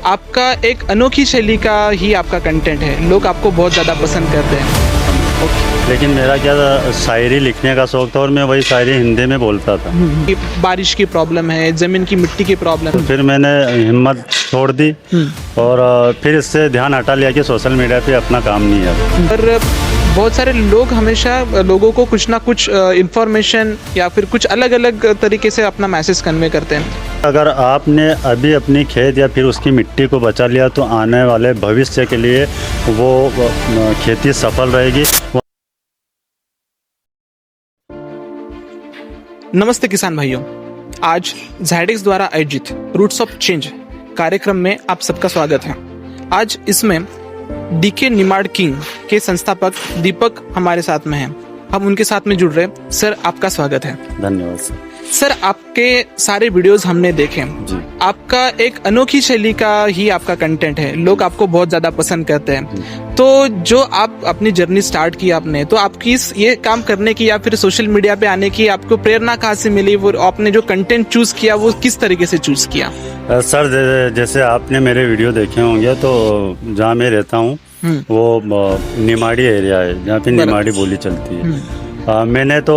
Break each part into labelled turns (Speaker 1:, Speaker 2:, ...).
Speaker 1: आपका एक अनोखी शैली का ही आपका कंटेंट है, लोग आपको बहुत ज़्यादा पसंद करते हैं।
Speaker 2: लेकिन मेरा क्या था, शायरी लिखने का शौक था और मैं वही शायरी हिंदी में बोलता था।
Speaker 1: कि बारिश की प्रॉब्लम है, ज़मीन की मिट्टी की प्रॉब्लम है।
Speaker 2: फिर मैंने हिम्मत छोड़ दी और फिर इससे ध्यान हटा लिया कि सोशल मीडिया पे अपना काम नहीं है।
Speaker 1: पर बहुत सारे लोग हमेशा लोगों को कुछ ना कुछ इंफॉर्मेशन या फिर कुछ अलग अलग तरीके से अपना मैसेज कन्वे करते हैं।
Speaker 2: अगर आपने अभी अपनी खेत या फिर उसकी मिट्टी को बचा लिया तो आने वाले भविष्य के लिए वो खेती सफल रहेगी।
Speaker 1: नमस्ते किसान भाइयों, आज ज़ायडेक्स द्वारा आयोजित रूट्स ऑफ चेंज कार्यक्रम में आप सबका स्वागत है। आज इसमें डीके निमाड़ किंग के संस्थापक दीपक हमारे साथ में हैं। हम उनके साथ में जुड़ रहे हैं। सर, आपका स्वागत है।
Speaker 2: धन्यवाद सर।
Speaker 1: सर, आपके सारे वीडियोस हमने देखे
Speaker 2: जी।
Speaker 1: आपका एक अनोखी शैली का ही आपका कंटेंट है, लोग आपको बहुत ज्यादा पसंद करते हैं। तो जो आप अपनी जर्नी स्टार्ट की आपने, तो आपकी ये काम करने की या फिर सोशल मीडिया पे आने की आपको प्रेरणा कहाँ से मिली? वो आपने जो कंटेंट चूज किया वो किस तरीके से चूज किया?
Speaker 2: सर, जैसे आपने मेरे वीडियो देखे होंगे तो जहाँ मैं रहता हूँ वो निमाड़ी एरिया है, जहाँ पे निमाड़ी बोली चलती है। मैंने तो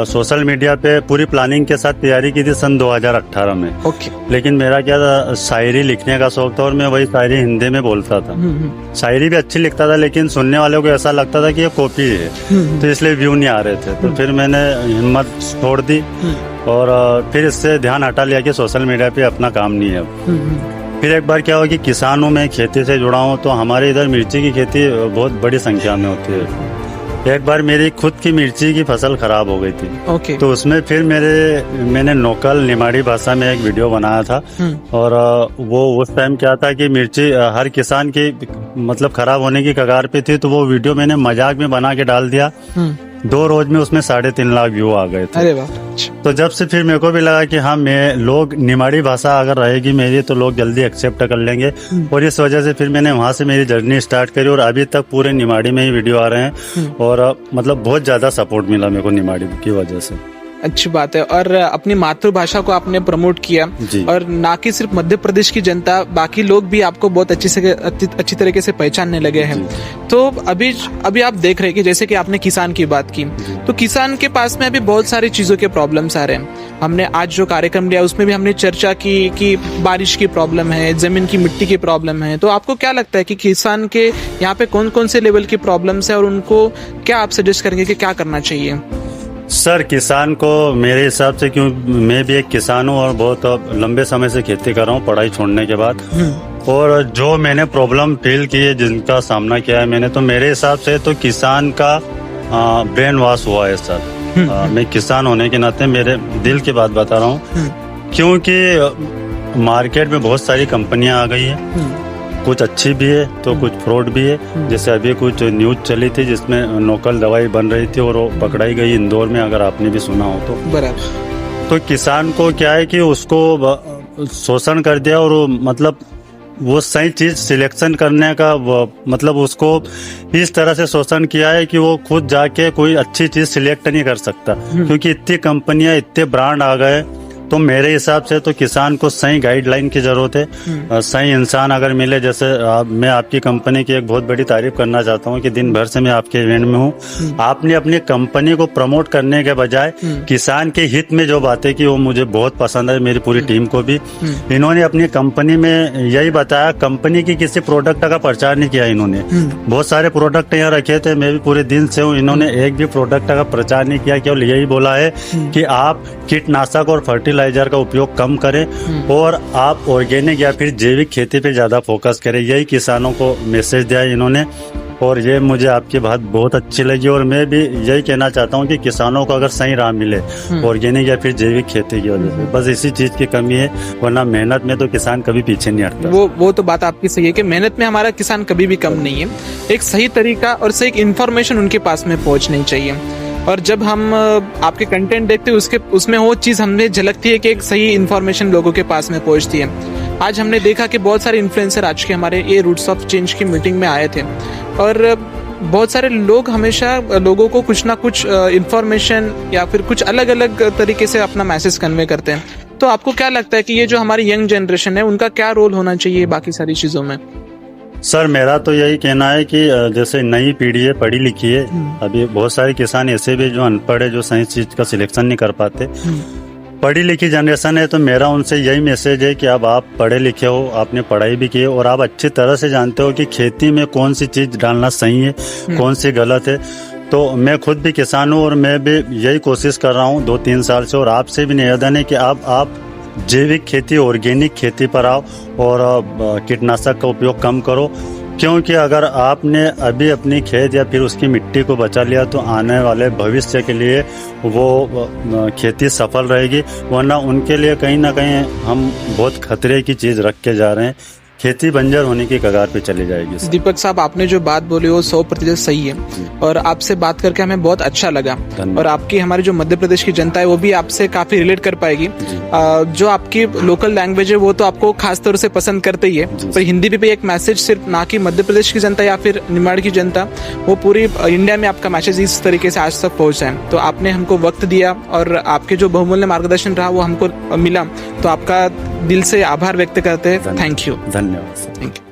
Speaker 2: सोशल मीडिया पे पूरी प्लानिंग के साथ तैयारी की थी सन 2018 में।
Speaker 1: ओके।
Speaker 2: लेकिन मेरा क्या था, शायरी लिखने का शौक था और मैं वही शायरी हिंदी में बोलता था। शायरी भी अच्छी लिखता था, लेकिन सुनने वालों को ऐसा लगता था कि ये कॉपी है, तो इसलिए व्यू नहीं आ रहे थे। तो फिर मैंने हिम्मत छोड़ दी और फिर इससे ध्यान हटा लिया कि सोशल मीडिया पे अपना काम नहीं है। फिर एक बार क्या हुआ कि किसान हूँ मैं, खेती से जुड़ा हूँ, तो हमारे इधर मिर्ची की खेती बहुत बड़ी संख्या में होती है। एक बार मेरी खुद की मिर्ची की फसल खराब हो गई थी।
Speaker 1: ओके।
Speaker 2: तो उसमें फिर मैंने लोकल निमाड़ी भाषा में एक वीडियो बनाया था और वो उस टाइम क्या था कि मिर्ची हर किसान की मतलब खराब होने की कगार पे थी, तो वो वीडियो मैंने मजाक में बना के डाल दिया। 2 रोज में उसमें 3.5 लाख व्यू आ गए थे।
Speaker 1: अरे वाह।
Speaker 2: तो जब से फिर मेरे को भी लगा कि हाँ, लोग निमाड़ी भाषा अगर रहेगी मेरी तो लोग जल्दी एक्सेप्ट कर लेंगे, और इस वजह से फिर मैंने वहाँ से मेरी जर्नी स्टार्ट करी और अभी तक पूरे निमाड़ी में ही वीडियो आ रहे हैं और मतलब बहुत ज्यादा सपोर्ट मिला मेरे को निमाड़ी की वजह से।
Speaker 1: अच्छी बात है। और अपनी मातृभाषा को आपने प्रमोट किया, और ना कि सिर्फ मध्य प्रदेश की जनता, बाकी लोग भी आपको बहुत अच्छी तरीके से पहचानने लगे हैं। तो अभी आप देख रहे हैं कि जैसे कि आपने किसान की बात की, तो किसान के पास में अभी बहुत सारी चीजों के प्रॉब्लम्स आ रहे हैं। हमने आज जो कार्यक्रम लिया उसमें भी हमने चर्चा की कि बारिश की प्रॉब्लम है, जमीन की मिट्टी की प्रॉब्लम है। तो आपको क्या लगता है कि किसान के यहाँ पे कौन कौन से लेवल की प्रॉब्लम्स है और उनको क्या आप सजेस्ट करेंगे कि क्या करना चाहिए?
Speaker 2: सर, किसान को मेरे हिसाब से, क्यों मैं भी एक किसान हूँ और बहुत लंबे समय से खेती कर रहा हूँ पढ़ाई छोड़ने के बाद, और जो मैंने प्रॉब्लम फील की है, जिनका सामना किया है मैंने, तो मेरे हिसाब से तो किसान का ब्रेन वॉश हुआ है सर। मैं किसान होने के नाते मेरे दिल की बात बता रहा हूँ, क्योंकि मार्केट में बहुत सारी कंपनियां आ गई है, कुछ अच्छी भी है तो कुछ फ्रॉड भी है। जैसे अभी कुछ न्यूज चली थी जिसमें लोकल दवाई बन रही थी और वो पकड़ाई गई इंदौर में, अगर आपने भी सुना हो तो।
Speaker 1: बराबर।
Speaker 2: तो किसान को क्या है कि उसको शोषण कर दिया और मतलब वो सही चीज सिलेक्शन करने का मतलब उसको इस तरह से शोषण किया है कि वो खुद जाके कोई अच्छी चीज सिलेक्ट नहीं कर सकता, क्योंकि इतनी कंपनियां, इतने ब्रांड आ गए। तो मेरे हिसाब से तो किसान को सही गाइडलाइन की जरूरत है। सही इंसान अगर मिले, जैसे मैं आपकी कंपनी की एक बहुत बड़ी तारीफ करना चाहता हूँ कि दिन भर से मैं आपके इवेंट में हूँ। आपने अपनी कंपनी को प्रमोट करने के बजाय किसान के हित में जो बातें की वो मुझे बहुत पसंद है, मेरी पूरी टीम को भी। इन्होंने अपनी कंपनी में यही बताया, कंपनी की किसी प्रोडक्ट का प्रचार नहीं किया इन्होंने। बहुत सारे प्रोडक्ट यहाँ रखे थे, मैं भी पूरे दिन से हूँ, इन्होंने एक भी प्रोडक्ट का प्रचार नहीं किया। केवल यही बोला है कि आप कीटनाशक और फर्टिलाइजर का उपयोग कम करें और आप ऑर्गेनिक या फिर जैविक खेती पे ज्यादा फोकस करें। यही किसानों को मैसेज दिया इन्होंने, और ये मुझे आपकी बात बहुत अच्छी लगी। और मैं भी यही कहना चाहता हूँ कि किसानों को अगर सही राह मिले ऑर्गेनिक या फिर जैविक खेती की वजह से, बस इसी चीज की कमी है, वरना मेहनत में तो किसान कभी पीछे नहीं हटता।
Speaker 1: वो तो बात आपकी सही है कि मेहनत में हमारा किसान कभी भी कम नहीं है। एक सही तरीका और सही इन्फॉर्मेशन उनके पास में पहुंचनी चाहिए। और जब हम आपके कंटेंट देखते हैं उसमें वो चीज़ हमें झलकती है कि एक सही इन्फॉर्मेशन लोगों के पास में पहुंचती है। आज हमने देखा कि बहुत सारे इन्फ्लुएंसर आज के हमारे ये रूट्स ऑफ चेंज की मीटिंग में आए थे, और बहुत सारे लोग हमेशा लोगों को कुछ ना कुछ इन्फॉर्मेशन या फिर कुछ अलग अलग तरीके से अपना मैसेज कन्वे करते हैं। तो आपको क्या लगता है कि ये जो हमारी यंग जनरेशन है उनका क्या रोल होना चाहिए बाकी सारी चीजों में?
Speaker 2: सर मेरा तो यही कहना है कि जैसे नई पीढ़ी है, पढ़ी लिखी है, अभी बहुत सारे किसान ऐसे भी जो अनपढ़ है, जो सही चीज का सिलेक्शन नहीं कर पाते। पढ़ी लिखी जनरेशन है, तो मेरा उनसे यही मैसेज है कि अब आप पढ़े लिखे हो, आपने पढ़ाई भी की है और आप अच्छी तरह से जानते हो कि खेती में कौन सी चीज डालना सही है, कौन सी गलत है। तो मैं खुद भी किसान हूँ और मैं भी यही कोशिश कर रहा हूँ 2-3 साल से, और आपसे भी निवेदन है कि आप जैविक खेती, ऑर्गेनिक खेती पर आओ और कीटनाशक का उपयोग कम करो, क्योंकि अगर आपने अभी अपनी खेत या फिर उसकी मिट्टी को बचा लिया तो आने वाले भविष्य के लिए वो खेती सफल रहेगी, वरना उनके लिए कहीं ना कहीं हम बहुत खतरे की चीज़ रख के जा रहे हैं, खेती बंजर होने की कगार पे चली जाएगी।
Speaker 1: दीपक साहब, आपने जो बात बोली वो 100% सही है और आपसे बात करके हमें बहुत अच्छा लगा और आपकी हमारी जो मध्य प्रदेश की जनता है वो भी आपसे काफी रिलेट कर पाएगी। जो आपकी लोकल लैंग्वेज है वो तो आपको खास तौर से पसंद करते ही है, पर हिंदी भी एक मैसेज सिर्फ ना कि मध्य प्रदेश की जनता या फिर निमाड़ की जनता, वो पूरी इंडिया में आपका मैसेज इस तरीके से आज तक पहुंचा है। तो आपने हमको वक्त दिया और आपके जो बहुमूल्य मार्गदर्शन रहा वो हमको मिला, तो आपका दिल से आभार व्यक्त करते हैं। Thank you.
Speaker 2: धन्यवाद।
Speaker 1: Thank you.